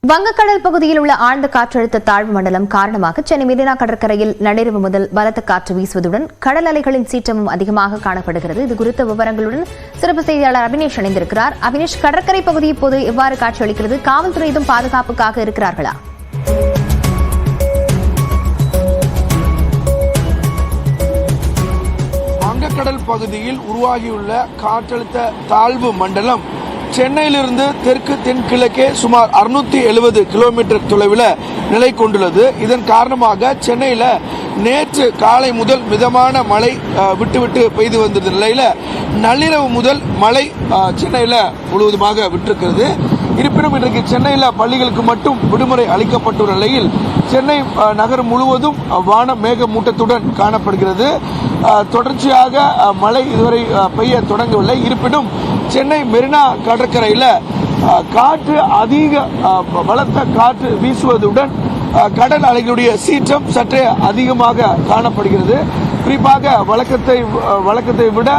வங்கக்கடல் பகுதியில் உள்ள ஆழ்ந்த காற்றழுத்த தாழ்வு மண்டலம் காரணமாக சென்னை மெரினா கடற்கரையில் நள்ளிரவு முதல் பலத்த காற்று வீசுவதுடன் கடல் அலைகளின் சீற்றமும் அதிகமாக காணப்படுகிறது. இதுகுறித்த விவரங்களுடன் சிறப்பு செய்தியாளர் அபினேஷ் இணைந்திருக்கிறார். அபினேஷ், கடற்கரை பகுதி இப்போது எவ்வாறு காட்சியளிக்கிறது? காவல்துறை எதுவும் பாதுகாப்புக்காக இருக்கிறார்களா? வங்கக்கடல் பகுதியில் உருவாகியுள்ள காற்றழுத்த தாழ்வு மண்டலம் சென்னையிலிருந்து தெற்கு தென்கிழக்கே சுமார் 670 கிலோமீட்டர் தொலைவில் நிலை கொண்டுள்ளது. இதன் காரணமாக சென்னையில் நேற்று காலை முதல் மிதமான மழை விட்டு பெய்து வந்திருந்த நிலையில் நள்ளிரவு முதல் மழை சென்னையில் முழுவதுமாக விட்டிருக்கிறது. இருப்பினும் இன்றைக்கு சென்னையில் பள்ளிகளுக்கு மட்டும் விடுமுறை அளிக்கப்பட்டுள்ள நிலையில் சென்னை நகர் முழுவதும் வானம் மேகமூட்டத்துடன் காணப்படுகிறது. தொடர்ச்சியாக மழை இதுவரை பெய்ய தொடங்கவில்லை. இருப்பினும் சென்னை மெரினா கடற்கரையில் காற்று அதிக பலத்த காற்று வீசுவதுடன் கடல் அலைகளுடைய சீற்றம் சற்றே அதிகமாக காணப்படுகிறது. குறிப்பாக வழக்கத்தை விட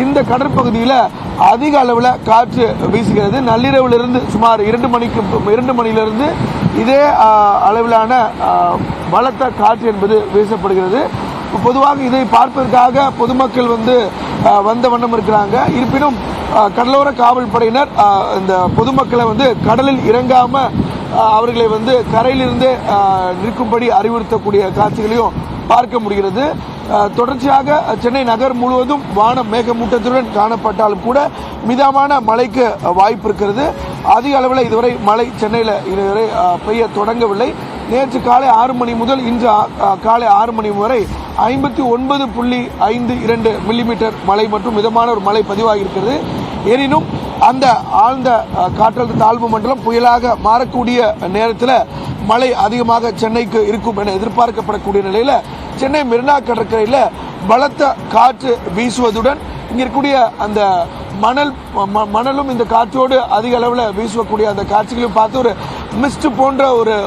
இந்த கடற்பகுதியில் அதிக அளவில் காற்று வீசுகிறது. நள்ளிரவிலிருந்து சுமார் 2 மணியிலிருந்து இதே அளவிலான பலத்த காற்று என்பது வீசப்படுகிறது. பொதுவாக இதை பார்ப்பதற்காக பொதுமக்கள் வந்த வண்ணம் இருக்கிறாங்க. இருப்பினும் கடலோர காவல்படையினர் இந்த பொதுமக்களை கடலில் இறங்காம அவர்களை கரையிலிருந்து நிற்கும்படி அறிவுறுத்தக்கூடிய காட்சிகளையும் பார்க்க முடிகிறது. தொடர்ச்சியாக சென்னை நகர் முழுவதும் வானம் மேகமூட்டத்துடன் காணப்பட்டாலும் கூட மிதமான மழைக்கு வாய்ப்பு இருக்கிறது. அதிக அளவில் இதுவரை மழை சென்னையில் இதுவரை பெய்ய தொடங்கவில்லை. நேற்று காலை 6 மணி முதல் இன்று காலை 6 மணி வரை 59.52 மில்லிமீட்டர் மழை மற்றும் மிதமான ஒரு மழை பதிவாகியிருக்கிறது. எனினும் அந்த ஆழ்ந்த காற்றழுத்த தாழ்வு மண்டலம் புயலாக மாறக்கூடிய நேரத்தில் மழை அதிகமாக சென்னைக்கு இருக்கும் என எதிர்பார்க்கப்படக்கூடிய நிலையில் சென்னை மெரினா கடற்கரையில் பலத்த காற்று வீசுவதுடன் இங்கே இருக்கக்கூடிய அந்த மணலும் இந்த காற்றோடு அதிக அளவில் வீசக்கூடிய அந்த காட்சிகளையும் பார்த்து ஒரு மிஸ்ட் போன்ற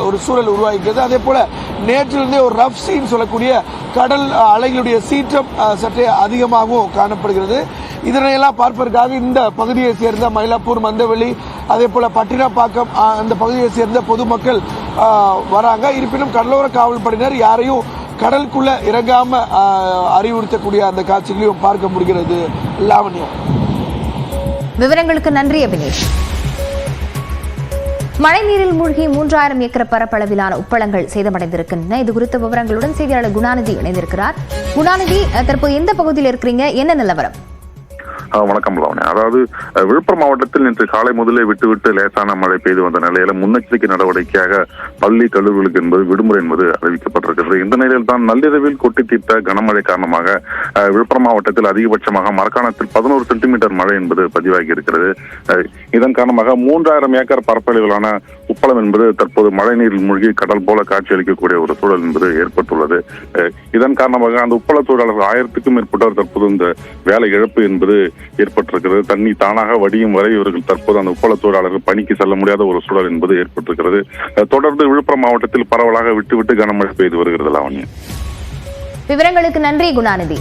ஒரு சூழல் உருவாகிறது. அதே போல நேற்றிலிருந்தே ஒரு ரஃப் சீன் சொல்லக்கூடிய கடல் அலைகளுடைய சீற்றம் சற்றே அதிகமாகவும் காணப்படுகிறது. இதனையெல்லாம் பார்ப்பதற்காக இந்த பகுதியை சேர்ந்த மயிலாப்பூர், மந்தவெளி, அதே போல பட்டினப்பாக்கம் அந்த பகுதியை சேர்ந்த பொதுமக்கள் வராங்க. இருப்பினும் கடலோர காவல்படையினர் யாரையும் கடலுக்குள்ள இறங்காம அறிவுறுத்தக்கூடிய அந்த காட்சிகளையும் பார்க்க முடிகிறது. லாவண்யா, விவரங்களுக்கு நன்றி அபினேஷ். மழைநீரில் மூழ்கி 3000 ஏக்கர் பரப்பளவிலான உப்பளங்கள் சேதமடைந்திருக்கின்றன. இது குறித்த விவரங்களுடன் செய்தியாளர் குணாநிதி இணைந்திருக்கிறார். குணாநிதி, தற்போது எந்த பகுதியில் இருக்கிறீங்க? என்ன நிலவரம்? வணக்கம் லாவண்யா. அதாவது விழுப்புரம் மாவட்டத்தில் நேற்று காலை முதலே விட்டு லேசான மழை பெய்து வந்த நிலையில முன்னெச்சரிக்கை நடவடிக்கையாக பள்ளி கல்லூரிகளுக்கு என்பது விடுமுறை என்பது அறிவிக்கப்பட்டிருக்கிறது. இந்த நிலையில் தான் நள்ளிரவில் கொட்டி தீர்த்த கனமழை காரணமாக விழுப்புரம் மாவட்டத்தில் அதிகபட்சமாக மரக்காணத்தில் 11 சென்டிமீட்டர் மழை என்பது பதிவாகி இருக்கிறது. இதன் காரணமாக 3000 ஏக்கர் பரப்பளவிலான உப்பளம் என்பது தற்போது மழை நீரில் மூழ்கி கடல் போல காட்சியளிக்கக்கூடிய ஒரு சூழல் என்பது ஏற்பட்டுள்ளது. இதன் காரணமாக அந்த உப்பள தொழிலாளர்கள் 1000க்கும் மேற்பட்டவர் தற்போது இந்த வேலை இழப்பு என்பது ஏற்பட்டிருக்கிறது. தண்ணி தானாக வடியும் வரை இவர்கள் தற்போது அந்த உப்பள தொழிலாளர்கள் பணிக்கு செல்ல முடியாத ஒரு சூழல் என்பது ஏற்பட்டிருக்கிறது. தொடர்ந்து விழுப்புரம் மாவட்டத்தில் பரவலாக விட்டு கனமழை பெய்து வருகிறது. லாவண்யா, விவரங்களுக்கு நன்றி குணாநிதி.